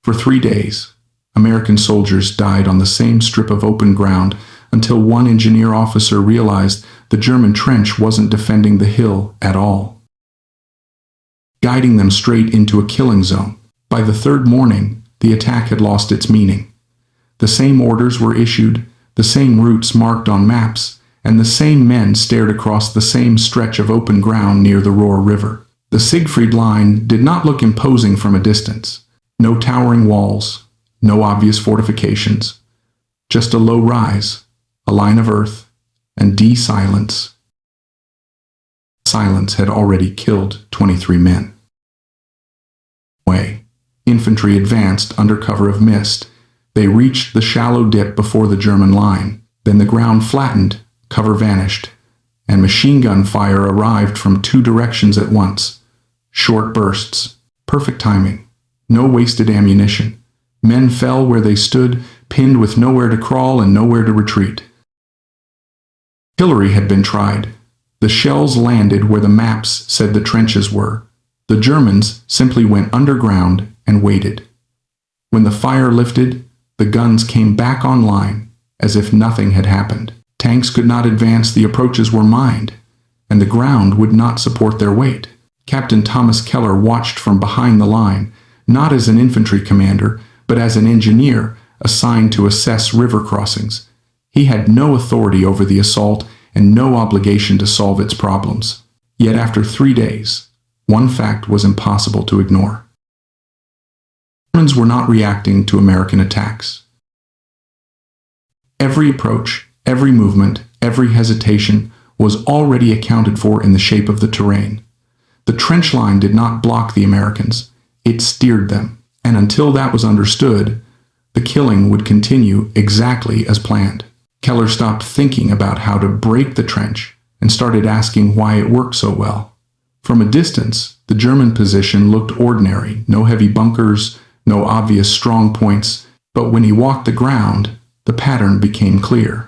For 3 days, American soldiers died on the same strip of open ground until one engineer officer realized the German trench wasn't defending the hill at all, guiding them straight into a killing zone. By the third morning, the attack had lost its meaning. The same orders were issued, the same routes marked on maps, and the same men stared across the same stretch of open ground near the Rohr River. The Siegfried Line did not look imposing from a distance. No towering walls, no obvious fortifications, just a low rise, a line of earth, and silence. Silence had already killed 23 men. Infantry advanced under cover of mist. They reached the shallow dip before the German line. Then the ground flattened, cover vanished, and machine gun fire arrived from 2 directions at once. Short bursts, perfect timing, no wasted ammunition. Men fell where they stood, pinned with nowhere to crawl and nowhere to retreat. Artillery had been tried. The shells landed where the maps said the trenches were. The Germans simply went underground and waited. When the fire lifted, the guns came back online as if nothing had happened. Tanks could not advance, the approaches were mined, and the ground would not support their weight. Captain Thomas Keller watched from behind the line, not as an infantry commander, but as an engineer assigned to assess river crossings. He had no authority over the assault and no obligation to solve its problems. Yet after 3 days, one fact was impossible to ignore. Germans were not reacting to American attacks. Every approach, every movement, every hesitation was already accounted for in the shape of the terrain. The trench line did not block the Americans, it steered them, and until that was understood, the killing would continue exactly as planned. Keller stopped thinking about how to break the trench and started asking why it worked so well. From a distance, the German position looked ordinary, no heavy bunkers, no obvious strong points, but when he walked the ground, the pattern became clear.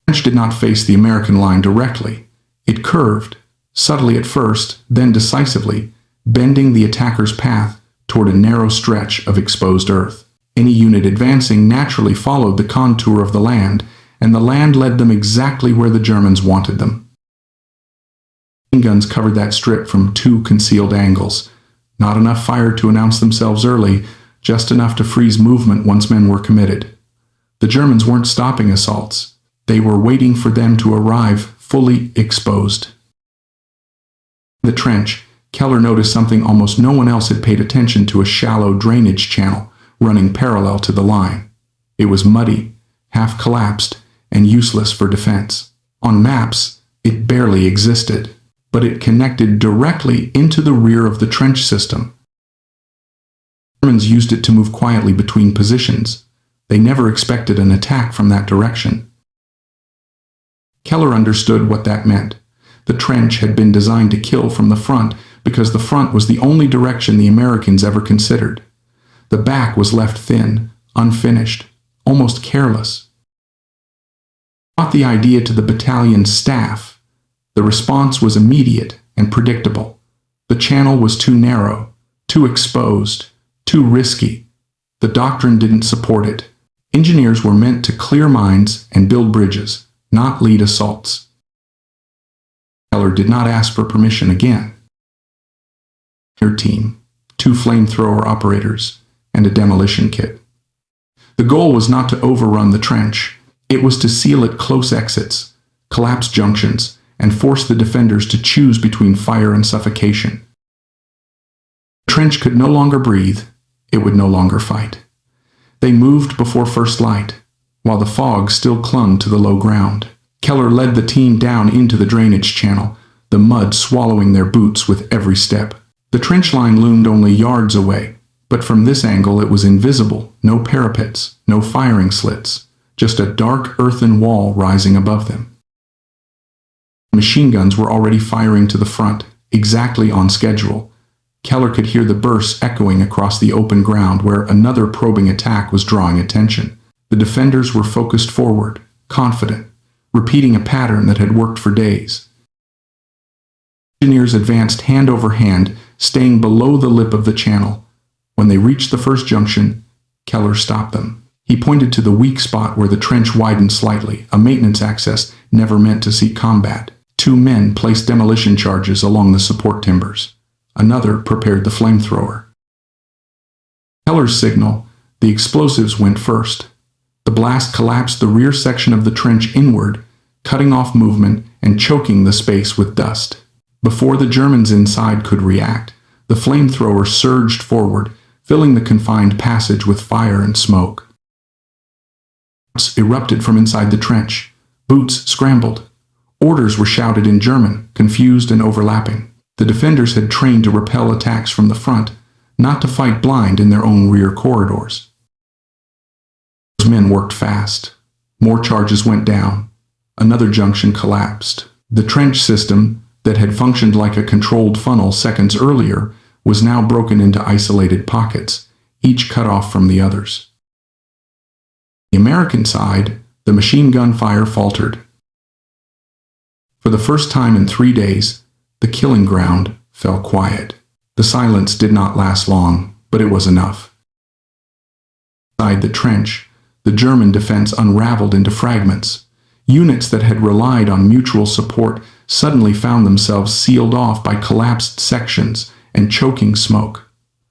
The trench did not face the American line directly. It curved, subtly at first, then decisively, bending the attacker's path toward a narrow stretch of exposed earth. Any unit advancing naturally followed the contour of the land, and the land led them exactly where the Germans wanted them. Machine guns covered that strip from 2 concealed angles. Not enough fire to announce themselves early, just enough to freeze movement once men were committed. The Germans weren't stopping assaults. They were waiting for them to arrive fully exposed. In the trench, Keller noticed something almost no one else had paid attention to: a shallow drainage channel running parallel to the line. It was muddy, half collapsed, and useless for defense. On maps, it barely existed, but it connected directly into the rear of the trench system. The Germans used it to move quietly between positions. They never expected an attack from that direction. Keller understood what that meant. The trench had been designed to kill from the front because the front was the only direction the Americans ever considered. The back was left thin, unfinished, almost careless. He brought the idea to the battalion staff. The response was immediate and predictable. The channel was too narrow, too exposed, too risky. The doctrine didn't support it. Engineers were meant to clear mines and build bridges, not lead assaults. Keller did not ask for permission again. Their team, 2 flamethrower operators, and a demolition kit. The goal was not to overrun the trench. It was to seal it close exits, collapse junctions, and force the defenders to choose between fire and suffocation. The trench could no longer breathe. It would no longer fight. They moved before first light, while the fog still clung to the low ground. Keller led the team down into the drainage channel, the mud swallowing their boots with every step. The trench line loomed only yards away, but from this angle it was invisible. No parapets, no firing slits, just a dark earthen wall rising above them. Machine guns were already firing to the front, exactly on schedule. Keller could hear the bursts echoing across the open ground where another probing attack was drawing attention. The defenders were focused forward, confident, repeating a pattern that had worked for days. Engineers advanced hand over hand, staying below the lip of the channel. When they reached the first junction, Keller stopped them. He pointed to the weak spot where the trench widened slightly, a maintenance access never meant to see combat. 2 men placed demolition charges along the support timbers. Another prepared the flamethrower. Keller's signal, the explosives went first. The blast collapsed the rear section of the trench inward, cutting off movement and choking the space with dust. Before the Germans inside could react, the flamethrower surged forward, filling the confined passage with fire and smoke. Erupted from inside the trench. Boots scrambled. Orders were shouted in German, confused and overlapping. The defenders had trained to repel attacks from the front, not to fight blind in their own rear corridors. Those men worked fast. More charges went down. Another junction collapsed. The trench system, that had functioned like a controlled funnel seconds earlier, was now broken into isolated pockets, each cut off from the others. The American side, the machine gun fire faltered. For the first time in 3 days, the killing ground fell quiet. The silence did not last long, but it was enough. Inside the trench, the German defense unraveled into fragments. Units that had relied on mutual support suddenly found themselves sealed off by collapsed sections and choking smoke.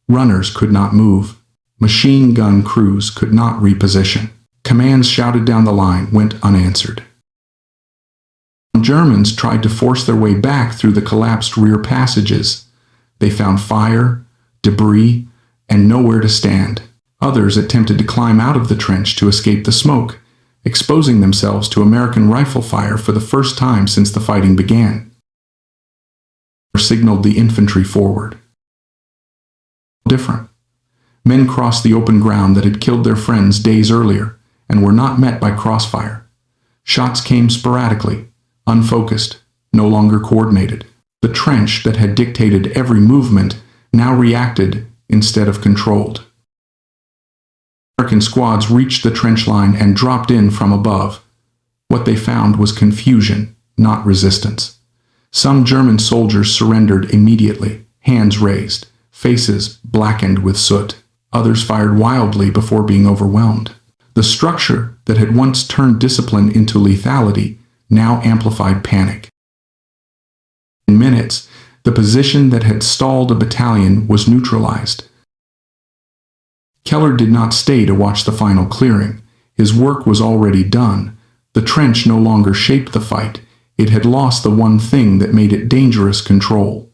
Runners could not move. Machine gun crews could not reposition. Commands shouted down the line went unanswered. Germans tried to force their way back through the collapsed rear passages. They found fire, debris, and nowhere to stand. Others attempted to climb out of the trench to escape the smoke, exposing themselves to American rifle fire for the first time since the fighting began. Signaled the infantry forward. Different. Men crossed the open ground that had killed their friends days earlier and were not met by crossfire. Shots came sporadically, unfocused, no longer coordinated. The trench that had dictated every movement now reacted instead of controlled. American squads reached the trench line and dropped in from above. What they found was confusion, not resistance. Some German soldiers surrendered immediately, hands raised, faces blackened with soot. Others fired wildly before being overwhelmed. The structure that had once turned discipline into lethality now amplified panic. In minutes, the position that had stalled a battalion was neutralized. Keller did not stay to watch the final clearing. His work was already done. The trench no longer shaped the fight. It had lost the one thing that made it dangerous control.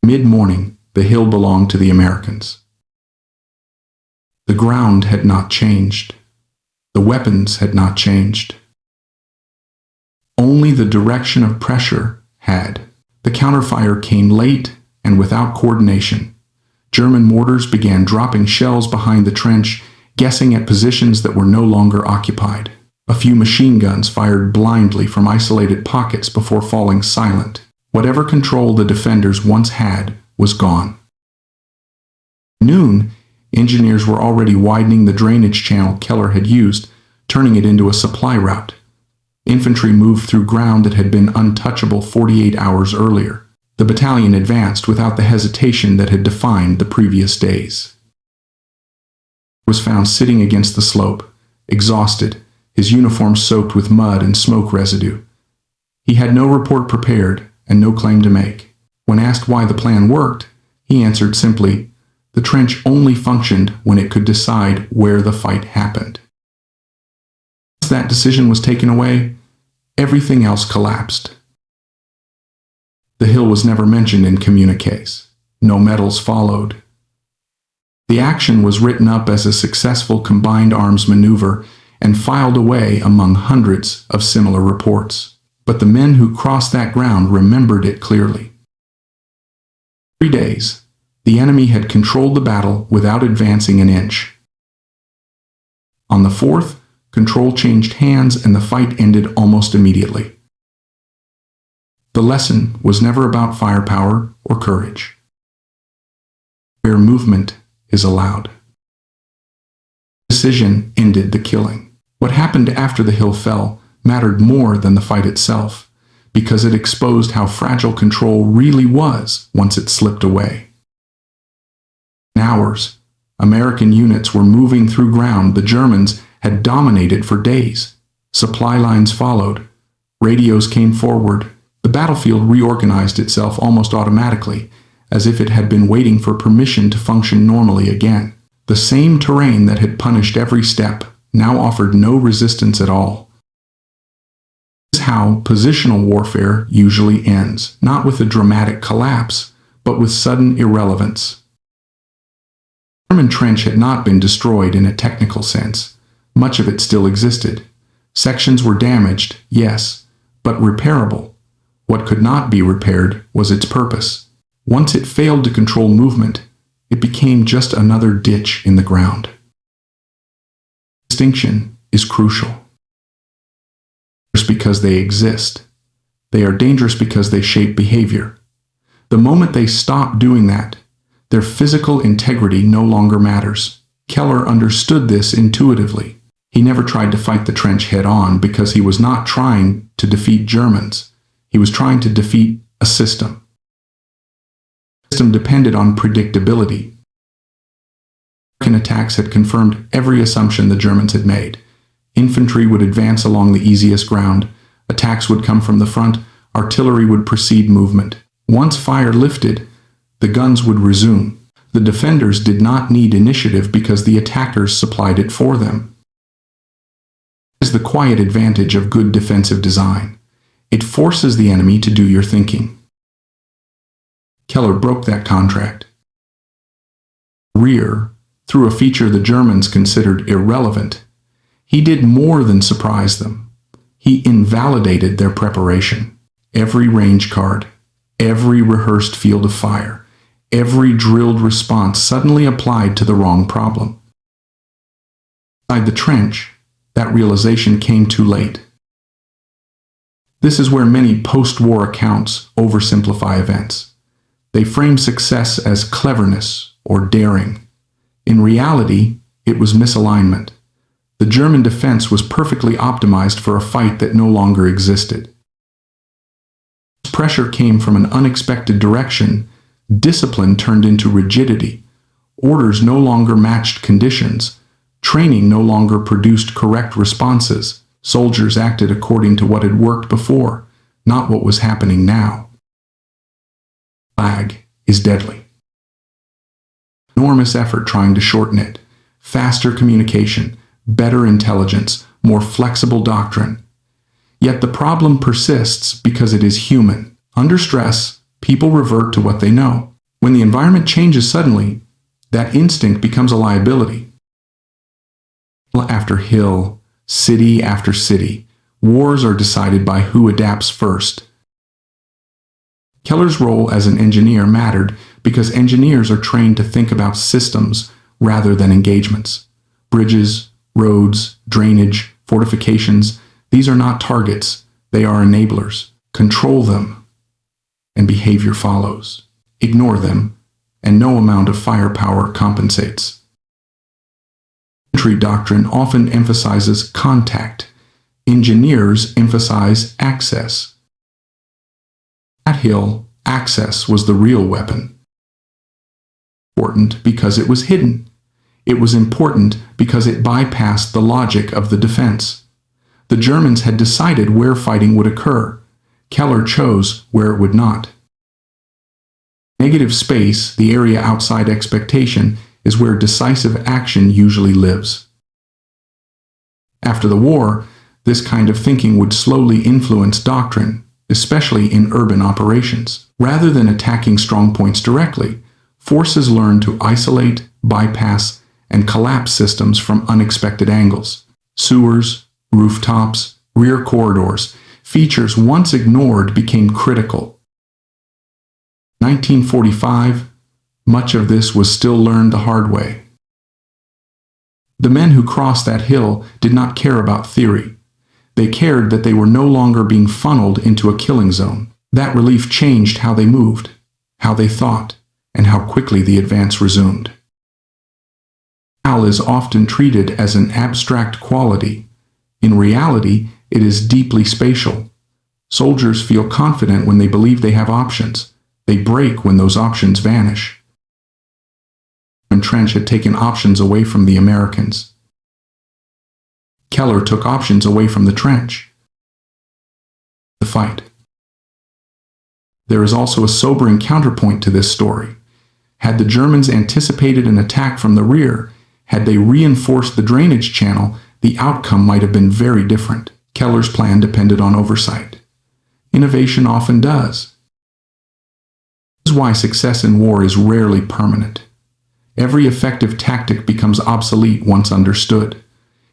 Mid-morning, the hill belonged to the Americans. The ground had not changed. The weapons had not changed. Only the direction of pressure had. The counterfire came late and without coordination. German mortars began dropping shells behind the trench, guessing at positions that were no longer occupied. A few machine guns fired blindly from isolated pockets before falling silent. Whatever control the defenders once had was gone. At noon, engineers were already widening the drainage channel Keller had used, turning it into a supply route. Infantry moved through ground that had been untouchable 48 hours earlier. The battalion advanced without the hesitation that had defined the previous days. He was found sitting against the slope, exhausted, his uniform soaked with mud and smoke residue. He had no report prepared and no claim to make. When asked why the plan worked, he answered simply, the trench only functioned when it could decide where the fight happened. Once that decision was taken away, everything else collapsed. The hill was never mentioned in communiques. No medals followed. The action was written up as a successful combined arms maneuver and filed away among hundreds of similar reports. But the men who crossed that ground remembered it clearly. 3 days, the enemy had controlled the battle without advancing an inch. On the 4th, control changed hands and the fight ended almost immediately. The lesson was never about firepower or courage. Where movement is allowed. Decision ended the killing. What happened after the hill fell mattered more than the fight itself, because it exposed how fragile control really was once it slipped away. In hours, American units were moving through ground the Germans had dominated for days. Supply lines followed. Radios came forward. The battlefield reorganized itself almost automatically, as if it had been waiting for permission to function normally again. The same terrain that had punished every step now offered no resistance at all. This is how positional warfare usually ends, not with a dramatic collapse, but with sudden irrelevance. The German trench had not been destroyed in a technical sense. Much of it still existed. Sections were damaged, yes, but repairable. What could not be repaired was its purpose. Once it failed to control movement, it became just another ditch in the ground. Distinction is crucial. Dangerous because they exist. They are dangerous because they shape behavior. The moment they stop doing that, their physical integrity no longer matters. Keller understood this intuitively. He never tried to fight the trench head-on because he was not trying to defeat Germans. He was trying to defeat a system. The system depended on predictability. American attacks had confirmed every assumption the Germans had made. Infantry would advance along the easiest ground. Attacks would come from the front. Artillery would precede movement. Once fire lifted, the guns would resume. The defenders did not need initiative because the attackers supplied it for them. This is the quiet advantage of good defensive design. It forces the enemy to do your thinking. Keller broke that contract. Rear, through a feature the Germans considered irrelevant, he did more than surprise them. He invalidated their preparation. Every range card, every rehearsed field of fire, every drilled response suddenly applied to the wrong problem. Inside the trench, that realization came too late. This is where many post-war accounts oversimplify events. They frame success as cleverness or daring. In reality, it was misalignment. The German defense was perfectly optimized for a fight that no longer existed. Pressure came from an unexpected direction. Discipline turned into rigidity. Orders no longer matched conditions. Training no longer produced correct responses. Soldiers acted according to what had worked before, not what was happening now. Lag is deadly. Enormous effort trying to shorten it. Faster communication, better intelligence, more flexible doctrine. Yet the problem persists because it is human. Under stress, people revert to what they know. When the environment changes suddenly, that instinct becomes a liability. Hill after hill, city after city, wars are decided by who adapts first. Keller's role as an engineer mattered because engineers are trained to think about systems rather than engagements. Bridges, roads, drainage, fortifications, these are not targets, they are enablers. Control them, and behavior follows. Ignore them, and no amount of firepower compensates. Infantry doctrine often emphasizes contact. Engineers emphasize access. At Hill, access was the real weapon. Important because it was hidden. It was important because it bypassed the logic of the defense. The Germans had decided where fighting would occur. Keller chose where it would not. Negative space, the area outside expectation, is where decisive action usually lives. After the war, this kind of thinking would slowly influence doctrine, especially in urban operations. Rather than attacking strong points directly, forces learned to isolate, bypass, and collapse systems from unexpected angles. Sewers, rooftops, rear corridors, features once ignored became critical. In 1945, much of this was still learned the hard way. The men who crossed that hill did not care about theory. They cared that they were no longer being funneled into a killing zone. That relief changed how they moved, how they thought, and how quickly the advance resumed. Morale is often treated as an abstract quality. In reality, it is deeply spatial. Soldiers feel confident when they believe they have options. They break when those options vanish. The trench had taken options away from the Americans. Keller took options away from the trench. The fight. There is also a sobering counterpoint to this story. Had the Germans anticipated an attack from the rear, had they reinforced the drainage channel, the outcome might have been very different. Keller's plan depended on oversight. Innovation often does. This is why success in war is rarely permanent. Every effective tactic becomes obsolete once understood.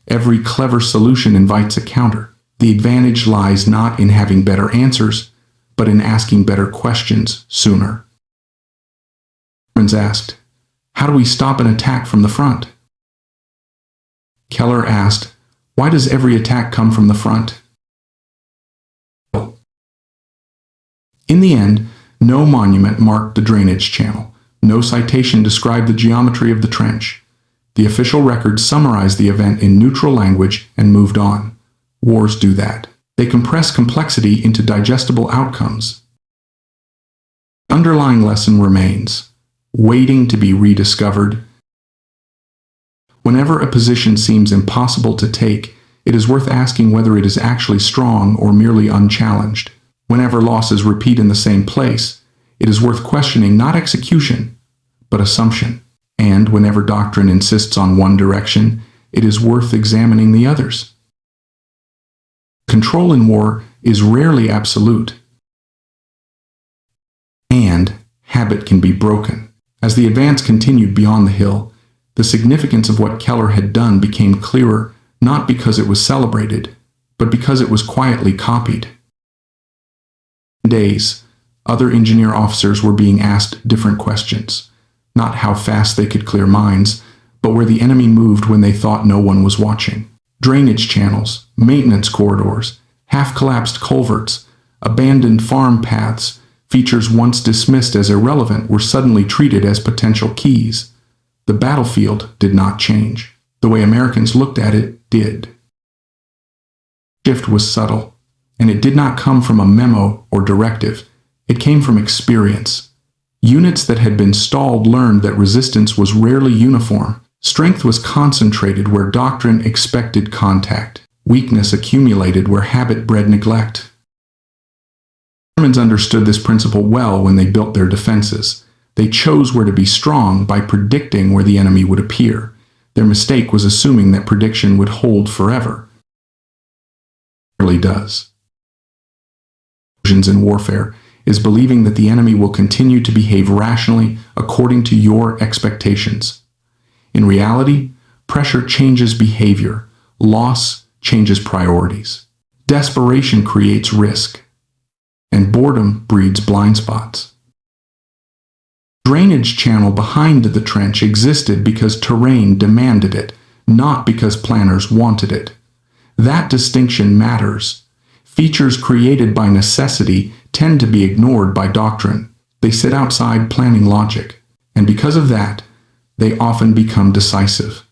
Every clever solution invites a counter. The advantage lies not in having better answers, but in asking better questions sooner. Germans asked, "How do we stop an attack from the front?" Keller asked, "Why does every attack come from the front?" In the end, no monument marked the drainage channel. No citation described the geometry of the trench. The official records summarized the event in neutral language and moved on. Wars do that. They compress complexity into digestible outcomes. The underlying lesson remains, waiting to be rediscovered. Whenever a position seems impossible to take, it is worth asking whether it is actually strong or merely unchallenged. Whenever losses repeat in the same place, it is worth questioning not execution, but assumption. And whenever doctrine insists on one direction, it is worth examining the others. Control in war is rarely absolute, and habit can be broken. As the advance continued beyond the hill, the significance of what Keller had done became clearer, not because it was celebrated, but because it was quietly copied. In days, other engineer officers were being asked different questions, not how fast they could clear mines, but where the enemy moved when they thought no one was watching. Drainage channels, maintenance corridors, half-collapsed culverts, abandoned farm paths, features once dismissed as irrelevant were suddenly treated as potential keys. The battlefield did not change. The way Americans looked at it did. The shift was subtle, and it did not come from a memo or directive. It came from experience. Units that had been stalled learned that resistance was rarely uniform. Strength was concentrated where doctrine expected contact. Weakness accumulated where habit bred neglect. Germans understood this principle well when they built their defenses. They chose where to be strong by predicting where the enemy would appear. Their mistake was assuming that prediction would hold forever. It really does. In warfare is believing that the enemy will continue to behave rationally according to your expectations. In reality, pressure changes behavior. Loss changes priorities. Desperation creates risk. And boredom breeds blind spots. The drainage channel behind the trench existed because terrain demanded it, not because planners wanted it. That distinction matters. Features created by necessity tend to be ignored by doctrine. They sit outside planning logic, and because of that, they often become decisive.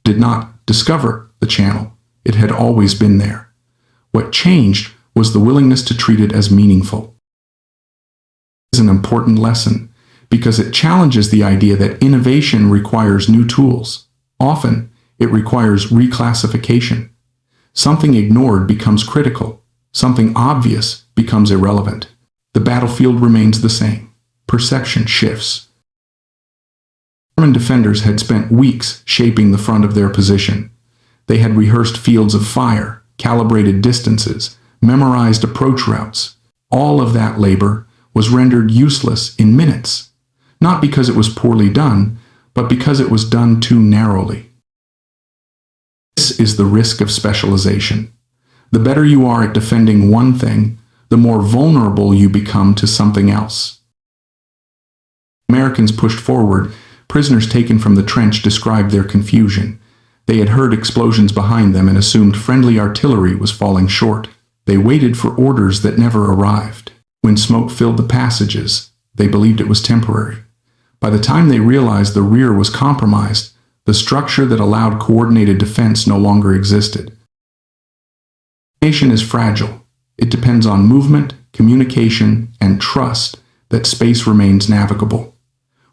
Did not discover the channel. It had always been there. What changed was the willingness to treat it as meaningful. This is an important lesson because it challenges the idea that innovation requires new tools. Often, it requires reclassification. Something ignored becomes critical. Something obvious becomes irrelevant. The battlefield remains the same. Perception shifts. German defenders had spent weeks shaping the front of their position. They had rehearsed fields of fire, calibrated distances, memorized approach routes. All of that labor was rendered useless in minutes, not because it was poorly done, but because it was done too narrowly. This is the risk of specialization. The better you are at defending one thing, the more vulnerable you become to something else. Americans pushed forward. Prisoners taken from the trench described their confusion. They had heard explosions behind them and assumed friendly artillery was falling short. They waited for orders that never arrived. When smoke filled the passages, they believed it was temporary. By the time they realized the rear was compromised, the structure that allowed coordinated defense no longer existed. Nation is fragile. It depends on movement, communication, and trust that space remains navigable.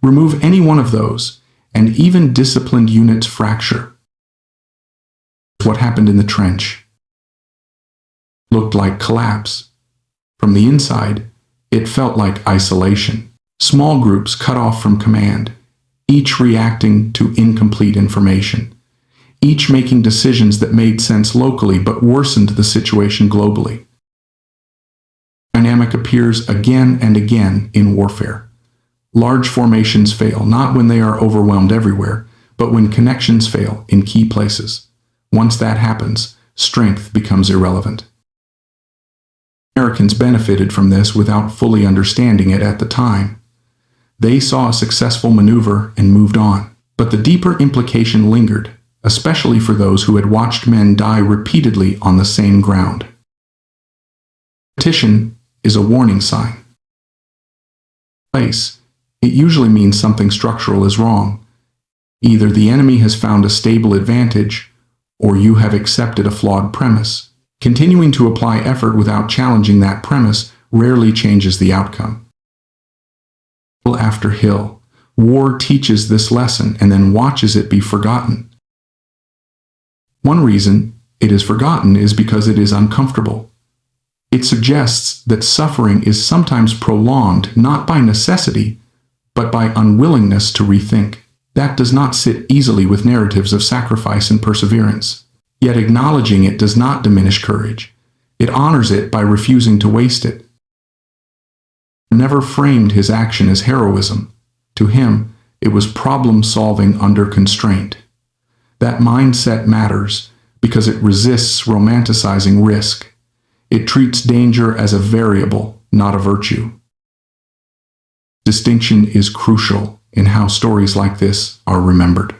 Remove any one of those, and even disciplined units fracture. What happened in the trench looked like collapse. From the inside, it felt like isolation. Small groups cut off from command, each reacting to incomplete information, each making decisions that made sense locally but worsened the situation globally. Dynamic appears again and again in warfare. Large formations fail not when they are overwhelmed everywhere, but when connections fail in key places. Once that happens, strength becomes irrelevant. Americans benefited from this without fully understanding it at the time. They saw a successful maneuver and moved on, but the deeper implication lingered, especially for those who had watched men die repeatedly on the same ground. Repetition is a warning sign. It usually means something structural is wrong. Either the enemy has found a stable advantage, or you have accepted a flawed premise. Continuing to apply effort without challenging that premise rarely changes the outcome. Hill after hill, war teaches this lesson and then watches it be forgotten. One reason it is forgotten is because it is uncomfortable. It suggests that suffering is sometimes prolonged not by necessity, but by unwillingness to rethink. That does not sit easily with narratives of sacrifice and perseverance. Yet acknowledging it does not diminish courage. It honors it by refusing to waste it. He never framed his action as heroism. To him, it was problem-solving under constraint. That mindset matters because it resists romanticizing risk. It treats danger as a variable, not a virtue. Distinction is crucial in how stories like this are remembered.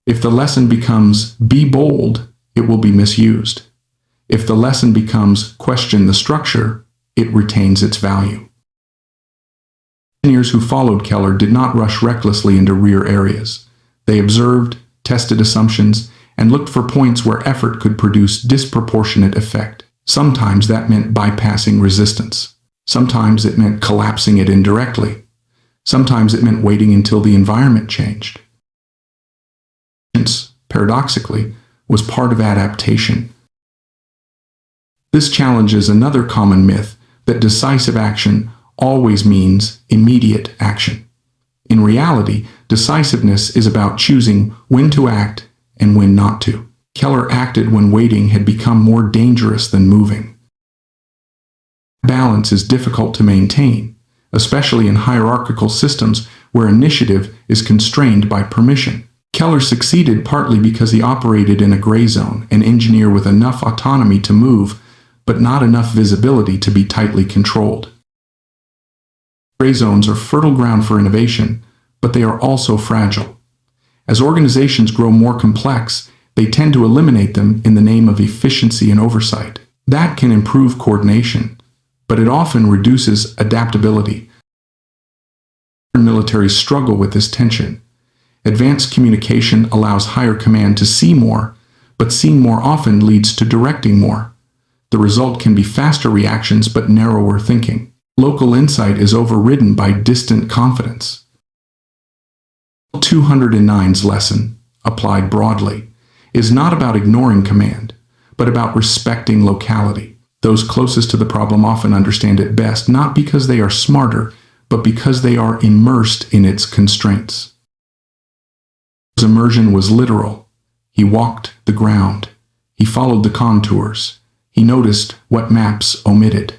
If the lesson becomes, be bold, it will be misused. If the lesson becomes, question the structure, it retains its value. Engineers who followed Keller did not rush recklessly into rear areas. They observed, tested assumptions, and looked for points where effort could produce disproportionate effect. Sometimes that meant bypassing resistance. Sometimes it meant collapsing it indirectly. Sometimes it meant waiting until the environment changed. Paradoxically, was part of adaptation. This challenges another common myth that decisive action always means immediate action. In reality, decisiveness is about choosing when to act and when not to. Keller acted when waiting had become more dangerous than moving. Balance is difficult to maintain, especially in hierarchical systems where initiative is constrained by permission. Keller succeeded partly because he operated in a gray zone, an engineer with enough autonomy to move, but not enough visibility to be tightly controlled. Gray zones are fertile ground for innovation, but they are also fragile. As organizations grow more complex, they tend to eliminate them in the name of efficiency and oversight. That can improve coordination, but it often reduces adaptability. Militaries struggle with this tension. Advanced communication allows higher command to see more, but seeing more often leads to directing more. The result can be faster reactions but narrower thinking. Local insight is overridden by distant confidence. 209's lesson, applied broadly, is not about ignoring command, but about respecting locality. Those closest to the problem often understand it best, not because they are smarter, but because they are immersed in its constraints. His immersion was literal. He walked the ground. He followed the contours. He noticed what maps omitted.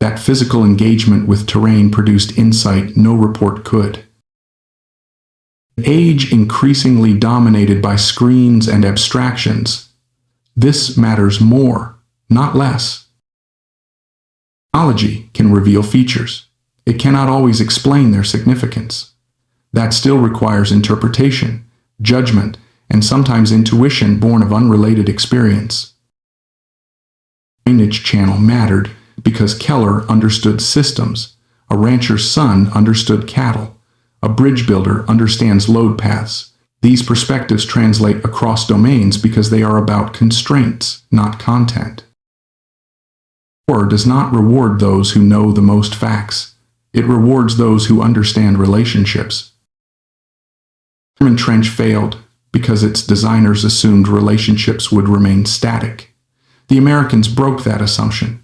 That physical engagement with terrain produced insight no report could. An age increasingly dominated by screens and abstractions, this matters more, not less. Technology can reveal features. It cannot always explain their significance. That still requires interpretation, judgment, and sometimes intuition born of unrelated experience. Drainage channel mattered because Keller understood systems, a rancher's son understood cattle, a bridge builder understands load paths. These perspectives translate across domains because they are about constraints, not content. War does not reward those who know the most facts. It rewards those who understand relationships. The German trench failed because its designers assumed relationships would remain static. The Americans broke that assumption.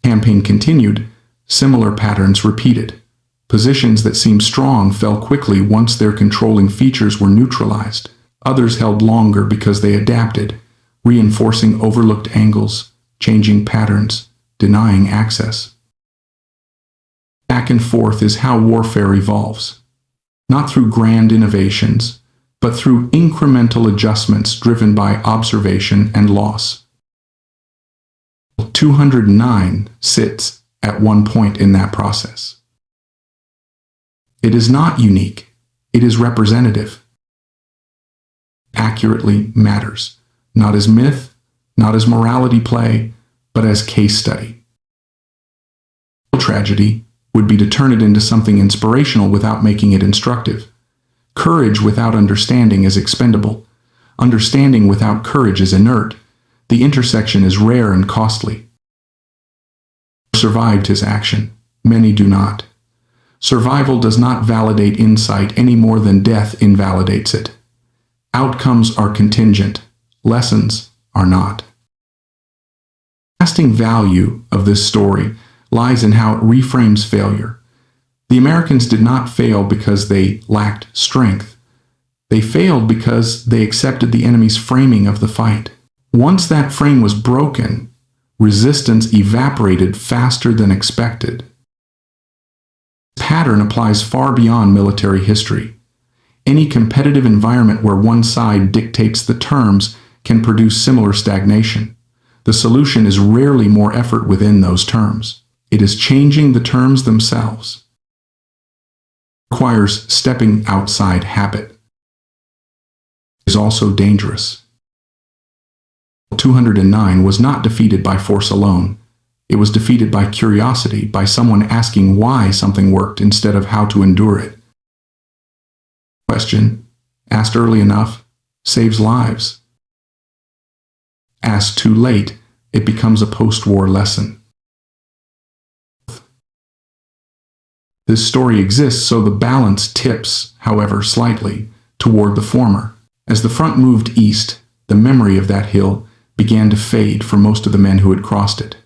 The campaign continued, similar patterns repeated. Positions that seemed strong fell quickly once their controlling features were neutralized. Others held longer because they adapted, reinforcing overlooked angles, changing patterns, denying access. Back and forth is how warfare evolves. Not through grand innovations, but through incremental adjustments driven by observation and loss. 209 sits at one point in that process. It is not unique, it is representative. Accurately matters, not as myth, not as morality play, but as case study. Tragedy would be to turn it into something inspirational without making it instructive. Courage without understanding is expendable. Understanding without courage is inert. The intersection is rare and costly. Survived his action. Many do not. Survival does not validate insight any more than death invalidates it. Outcomes are contingent. Lessons are not. The lasting value of this story lies in how it reframes failure. The Americans did not fail because they lacked strength. They failed because they accepted the enemy's framing of the fight. Once that frame was broken, resistance evaporated faster than expected. This pattern applies far beyond military history. Any competitive environment where one side dictates the terms can produce similar stagnation. The solution is rarely more effort within those terms. It is changing the terms themselves. It requires stepping outside habit. It is also dangerous. 209 was not defeated by force alone. It was defeated by curiosity, by someone asking why something worked instead of how to endure it. Question, asked early enough, saves lives. Asked too late, it becomes a post-war lesson. This story exists so the balance tips, however slightly, toward the former. As the front moved east, the memory of that hill began to fade for most of the men who had crossed it.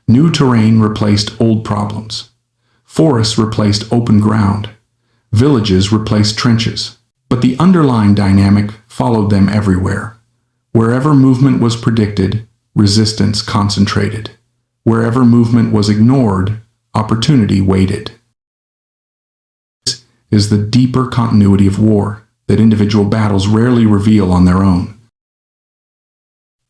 New terrain replaced old problems. Forests replaced open ground. Villages replaced trenches. But the underlying dynamic followed them everywhere. Wherever movement was predicted, resistance concentrated. Wherever movement was ignored, opportunity waited. This is the deeper continuity of war that individual battles rarely reveal on their own.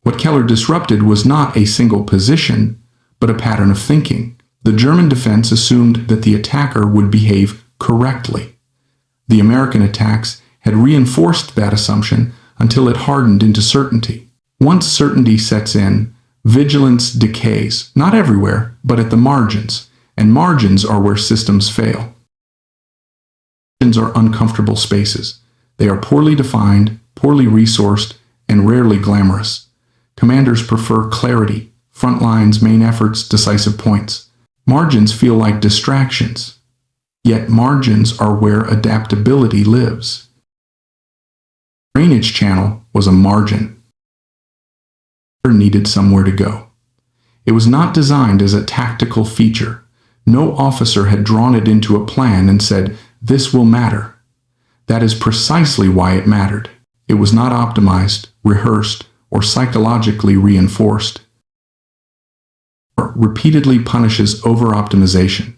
What Keller disrupted was not a single position, but a pattern of thinking. The German defense assumed that the attacker would behave correctly. The American attacks had reinforced that assumption until it hardened into certainty. Once certainty sets in, vigilance decays, not everywhere, but at the margins, and margins are where systems fail. Margins are uncomfortable spaces. They are poorly defined, poorly resourced, and rarely glamorous. Commanders prefer clarity, front lines, main efforts, decisive points. Margins feel like distractions. Yet margins are where adaptability lives. Drainage channel was a margin. Water needed somewhere to go. It was not designed as a tactical feature. No officer had drawn it into a plan and said, "This will matter." That is precisely why it mattered. It was not optimized, rehearsed, or psychologically reinforced. Repeatedly punishes over-optimization.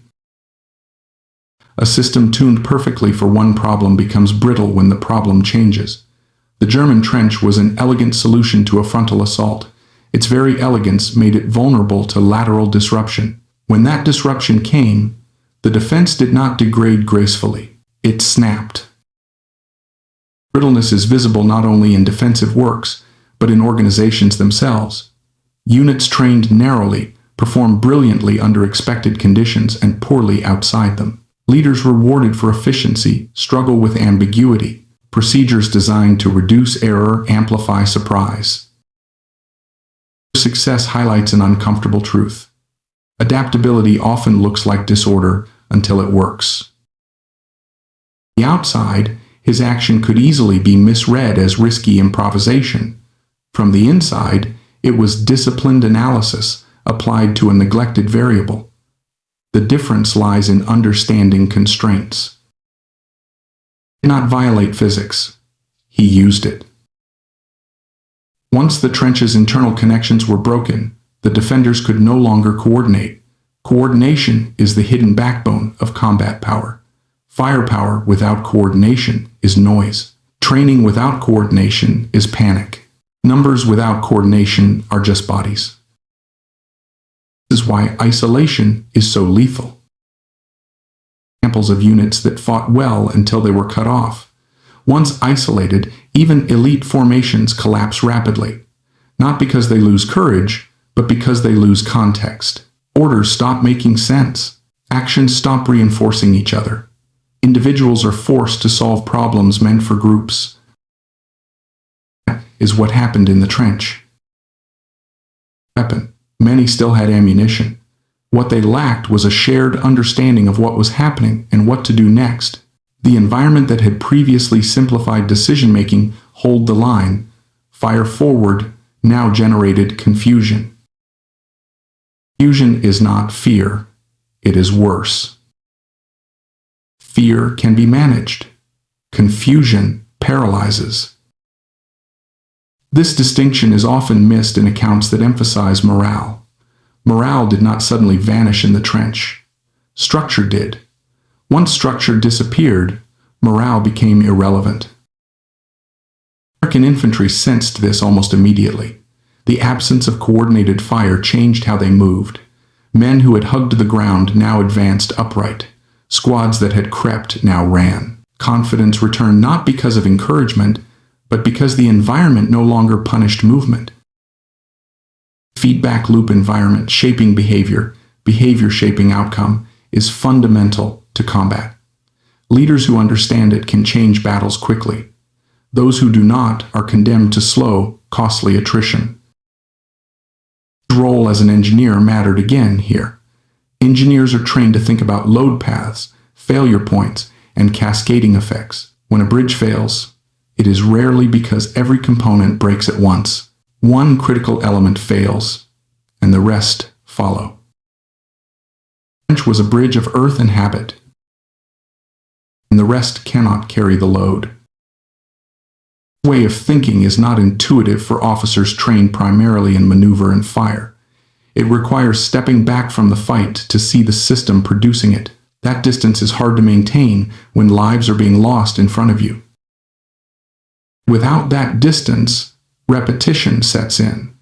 A system tuned perfectly for one problem becomes brittle when the problem changes. The German trench was an elegant solution to a frontal assault. Its very elegance made it vulnerable to lateral disruption. When that disruption came, the defense did not degrade gracefully. It snapped. Brittleness is visible not only in defensive works, but in organizations themselves. Units trained narrowly perform brilliantly under expected conditions and poorly outside them. Leaders rewarded for efficiency struggle with ambiguity. Procedures designed to reduce error amplify surprise. Success highlights an uncomfortable truth. Adaptability often looks like disorder until it works. On the outside, his action could easily be misread as risky improvisation. From the inside, it was disciplined analysis applied to a neglected variable. The difference lies in understanding constraints. He did not violate physics. He used it. Once the trench's internal connections were broken, the defenders could no longer coordinate. Coordination is the hidden backbone of combat power. Firepower without coordination is noise. Training without coordination is panic. Numbers without coordination are just bodies. This is why isolation is so lethal. Examples of units that fought well until they were cut off. Once isolated, even elite formations collapse rapidly, not because they lose courage, but because they lose context. Orders stop making sense. Actions stop reinforcing each other. Individuals are forced to solve problems meant for groups. That is what happened in the trench. Weapon. Many still had ammunition. What they lacked was a shared understanding of what was happening and what to do next. The environment that had previously simplified decision-making, hold the line, fire forward, now generated confusion. Confusion is not fear, it is worse. Fear can be managed. Confusion paralyzes. This distinction is often missed in accounts that emphasize morale. Morale did not suddenly vanish in the trench. Structure did. Once structure disappeared, morale became irrelevant. American infantry sensed this almost immediately. The absence of coordinated fire changed how they moved. Men who had hugged the ground now advanced upright. Squads that had crept now ran. Confidence returned not because of encouragement, but because the environment no longer punished movement. Feedback loop environment shaping behavior, behavior shaping outcome, is fundamental to combat. Leaders who understand it can change battles quickly. Those who do not are condemned to slow, costly attrition. His role as an engineer mattered again here. Engineers are trained to think about load paths, failure points, and cascading effects. When a bridge fails, it is rarely because every component breaks at once. One critical element fails, and the rest follow. The trench was a bridge of earth and habit, and the rest cannot carry the load. This way of thinking is not intuitive for officers trained primarily in maneuver and fire. It requires stepping back from the fight to see the system producing it. That distance is hard to maintain when lives are being lost in front of you. Without that distance, repetition sets in.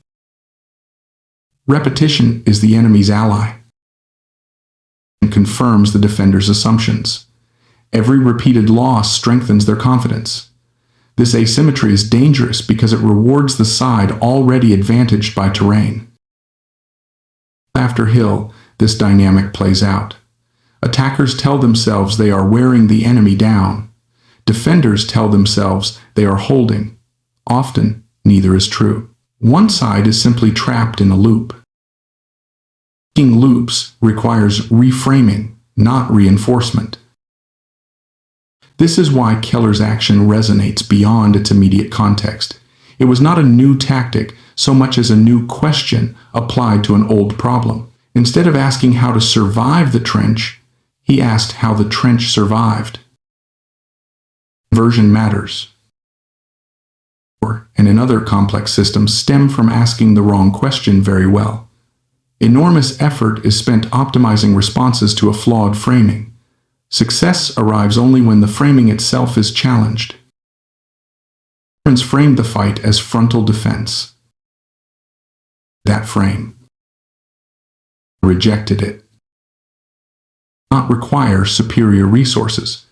Repetition is the enemy's ally and confirms the defender's assumptions. Every repeated loss strengthens their confidence. This asymmetry is dangerous because it rewards the side already advantaged by terrain. After hill, this dynamic plays out. Attackers tell themselves they are wearing the enemy down. Defenders tell themselves they are holding. Often, neither is true. One side is simply trapped in a loop. Breaking loops requires reframing, not reinforcement. This is why Keller's action resonates beyond its immediate context. It was not a new tactic so much as a new question applied to an old problem. Instead of asking how to survive the trench, he asked how the trench survived. Conversion matters. And in other complex systems stem from asking the wrong question very well. Enormous effort is spent optimizing responses to a flawed framing. Success arrives only when the framing itself is challenged. Veterans framed the fight as frontal defense. That frame rejected it. Not require superior resources.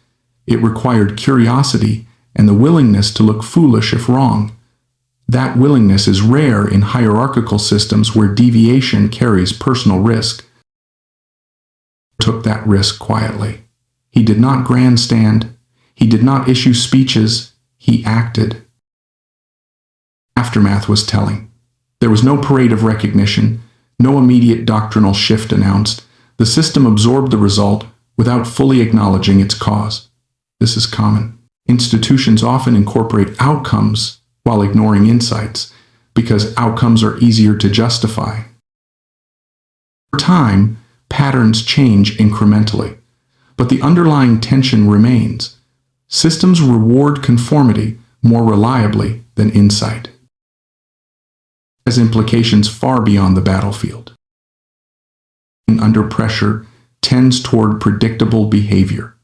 It required curiosity and the willingness to look foolish if wrong. That willingness is rare in hierarchical systems where deviation carries personal risk. He took that risk quietly. He did not grandstand. He did not issue speeches. He acted. Aftermath was telling. There was no parade of recognition, No immediate doctrinal shift announced. The system absorbed the result without fully acknowledging its cause. This is common. Institutions often incorporate outcomes while ignoring insights, because outcomes are easier to justify. Over time, patterns change incrementally, but the underlying tension remains. Systems reward conformity more reliably than insight. It has implications far beyond the battlefield. Under pressure tends toward predictable behavior.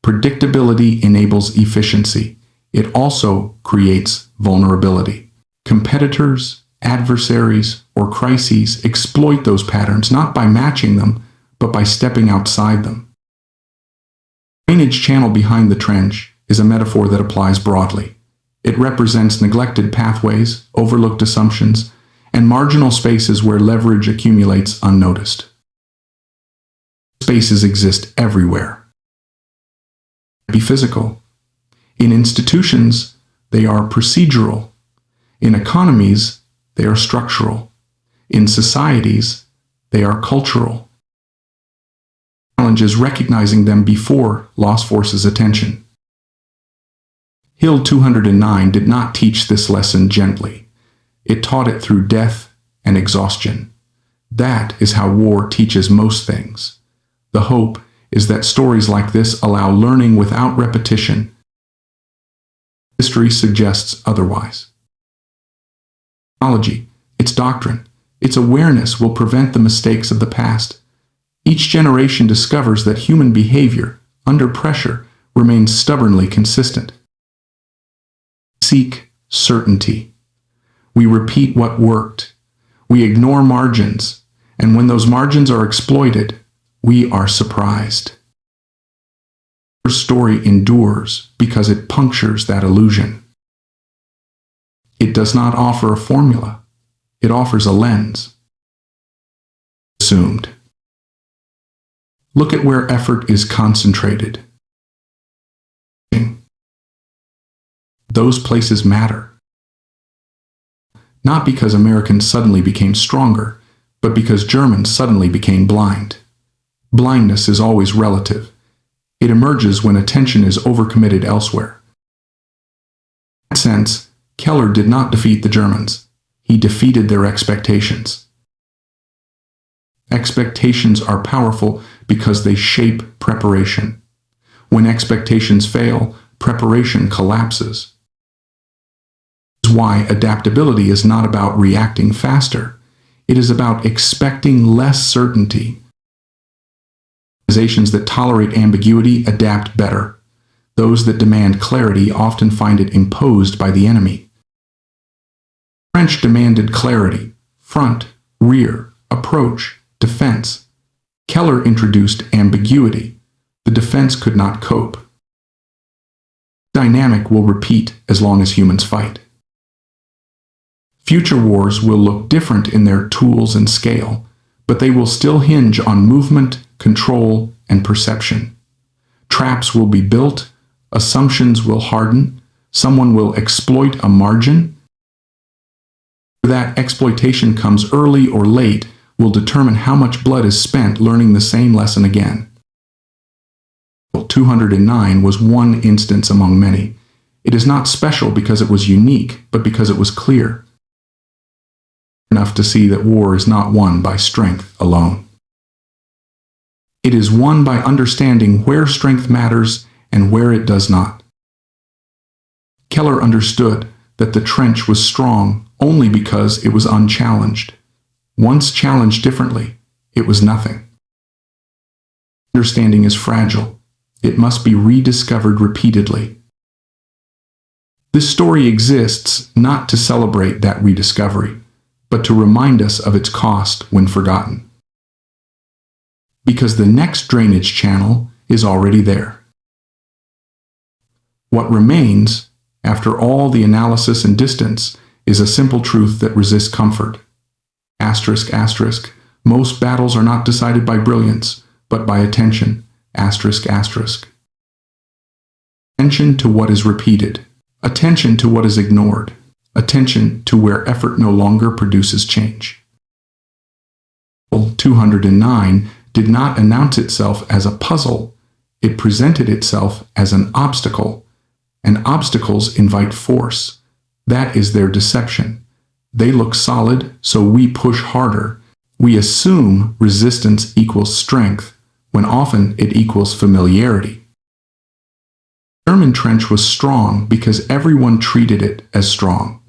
Predictability enables efficiency. It also creates vulnerability. Competitors, adversaries, or crises exploit those patterns not by matching them, but by stepping outside them. The drainage channel behind the trench is a metaphor that applies broadly. It represents neglected pathways, overlooked assumptions, and marginal spaces where leverage accumulates unnoticed. Spaces exist everywhere. Be physical. In institutions, they are procedural. In economies, they are structural. In societies, they are cultural. The challenge is recognizing them before loss forces attention. Hill 209 did not teach this lesson gently. It taught it through death and exhaustion. That is how war teaches most things. The hope is that stories like this allow learning without repetition. History suggests otherwise. Technology, its doctrine, its awareness will prevent the mistakes of the past. Each generation discovers that human behavior, under pressure, remains stubbornly consistent. Seek certainty. We repeat what worked. We ignore margins, and when those margins are exploited, we are surprised. Our story endures because it punctures that illusion. It does not offer a formula. It offers a lens. Assumed. Look at where effort is concentrated. Those places matter. Not because Americans suddenly became stronger, but because Germans suddenly became blind. Blindness is always relative. It emerges when attention is overcommitted elsewhere. In that sense, Keller did not defeat the Germans. He defeated their expectations. Expectations are powerful because they shape preparation. When expectations fail, preparation collapses. This is why adaptability is not about reacting faster. It is about expecting less certainty. Organizations that tolerate ambiguity adapt better. Those that demand clarity often find it imposed by the enemy. The French demanded clarity: front, rear, approach, defense. Keller introduced ambiguity. The defense could not cope. The dynamic will repeat as long as humans fight. Future wars will look different in their tools and scale, but they will still hinge on movement, control, and perception. Traps will be built, assumptions will harden, someone will exploit a margin. Whether that exploitation comes early or late will determine how much blood is spent learning the same lesson again. 209 was one instance among many. It is not special because it was unique, but because it was clear. Enough to see that war is not won by strength alone. It is won by understanding where strength matters and where it does not. Keller understood that the trench was strong only because it was unchallenged. Once challenged differently, it was nothing. Understanding is fragile. It must be rediscovered repeatedly. This story exists not to celebrate that rediscovery, but to remind us of its cost when forgotten. Because the next drainage channel is already there. What remains, after all the analysis and distance, is a simple truth that resists comfort. Asterisk, asterisk, most battles are not decided by brilliance, but by attention. Asterisk, asterisk. Attention to what is repeated. Attention to what is ignored. Attention to where effort no longer produces change. 209 did not announce itself as a puzzle, it presented itself as an obstacle, and obstacles invite force. That is their deception. They look solid, so we push harder. We assume resistance equals strength, when often it equals familiarity. The German trench was strong because everyone treated it as strong.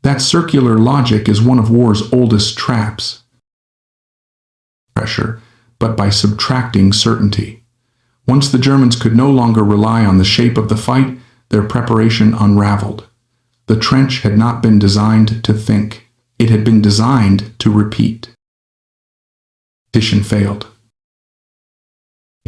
That circular logic is one of war's oldest traps. Pressure, but by subtracting certainty. Once the Germans could no longer rely on the shape of the fight, their preparation unraveled. The trench had not been designed to think. It had been designed to repeat. Mission failed.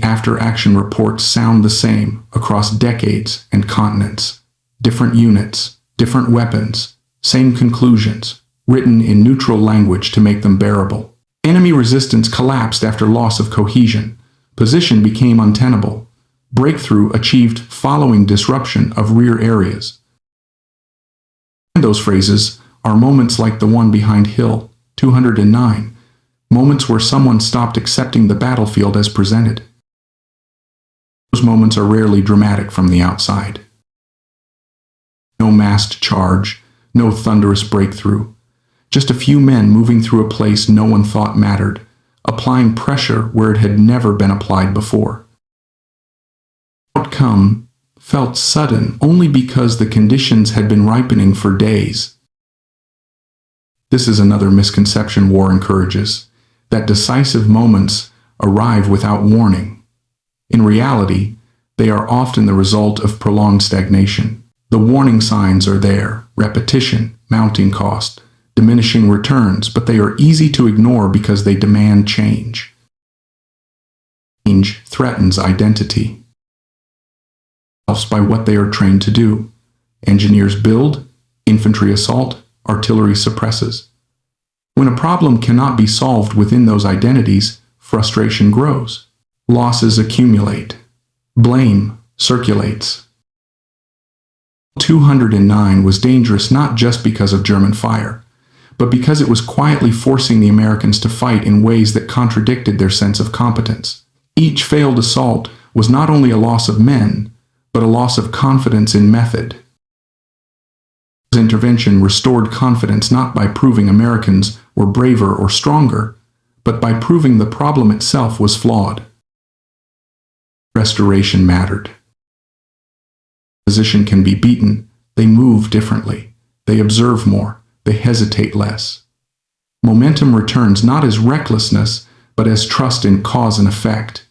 After-action reports sound the same across decades and continents. Different units, different weapons, same conclusions, written in neutral language to make them bearable. Enemy resistance collapsed after loss of cohesion. Position became untenable. Breakthrough achieved following disruption of rear areas. And those phrases are moments like the one behind Hill 209, moments where someone stopped accepting the battlefield as presented. Those moments are rarely dramatic from the outside. No massed charge, no thunderous breakthrough. Just a few men moving through a place no one thought mattered, applying pressure where it had never been applied before. The outcome felt sudden only because the conditions had been ripening for days. This is another misconception war encourages, that decisive moments arrive without warning. In reality, they are often the result of prolonged stagnation. The warning signs are there: repetition, mounting cost, diminishing returns, but they are easy to ignore because they demand change. Change threatens identity. By what they are trained to do. Engineers build, infantry assault, artillery suppresses. When a problem cannot be solved within those identities, frustration grows. Losses accumulate. Blame circulates. 209 was dangerous not just because of German fire, but because it was quietly forcing the Americans to fight in ways that contradicted their sense of competence. Each failed assault was not only a loss of men, but a loss of confidence in method. His intervention restored confidence not by proving Americans were braver or stronger, but by proving the problem itself was flawed. Restoration mattered. Opposition can be beaten, they move differently, they observe more, they hesitate less. Momentum returns not as recklessness, but as trust in cause and effect.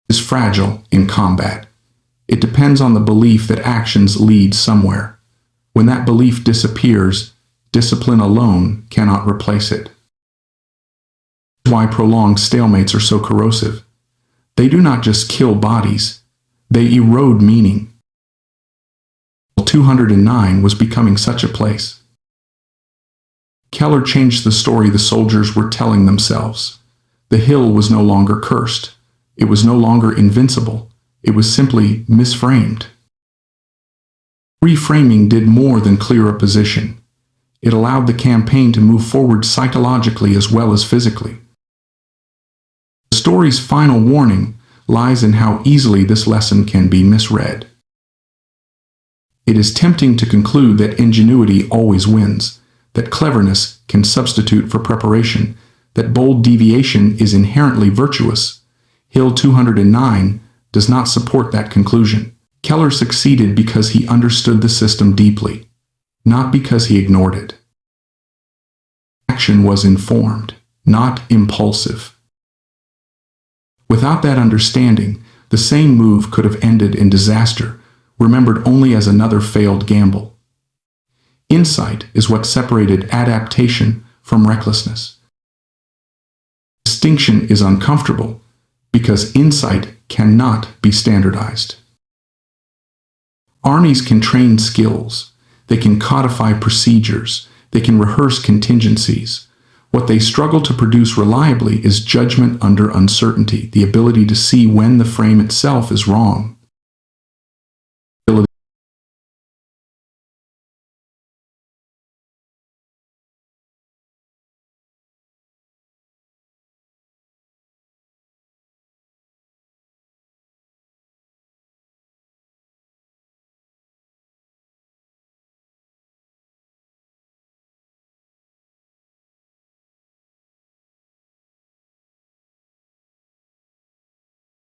It is fragile in combat. It depends on the belief that actions lead somewhere. When that belief disappears, discipline alone cannot replace it. This is why prolonged stalemates are so corrosive. They do not just kill bodies, they erode meaning. 209 was becoming such a place. Keller changed the story the soldiers were telling themselves. The hill was no longer cursed. It was no longer invincible. It was simply misframed. Reframing did more than clear a position. It allowed the campaign to move forward psychologically as well as physically. The story's final warning lies in how easily this lesson can be misread. It is tempting to conclude that ingenuity always wins, that cleverness can substitute for preparation, that bold deviation is inherently virtuous. Hill 209 does not support that conclusion. Keller succeeded because he understood the system deeply, not because he ignored it. Action was informed, not impulsive. Without that understanding, the same move could have ended in disaster, remembered only as another failed gamble. Insight is what separated adaptation from recklessness. Distinction is uncomfortable because insight cannot be standardized. Armies can train skills, they can codify procedures, they can rehearse contingencies. What they struggle to produce reliably is judgment under uncertainty, the ability to see when the frame itself is wrong.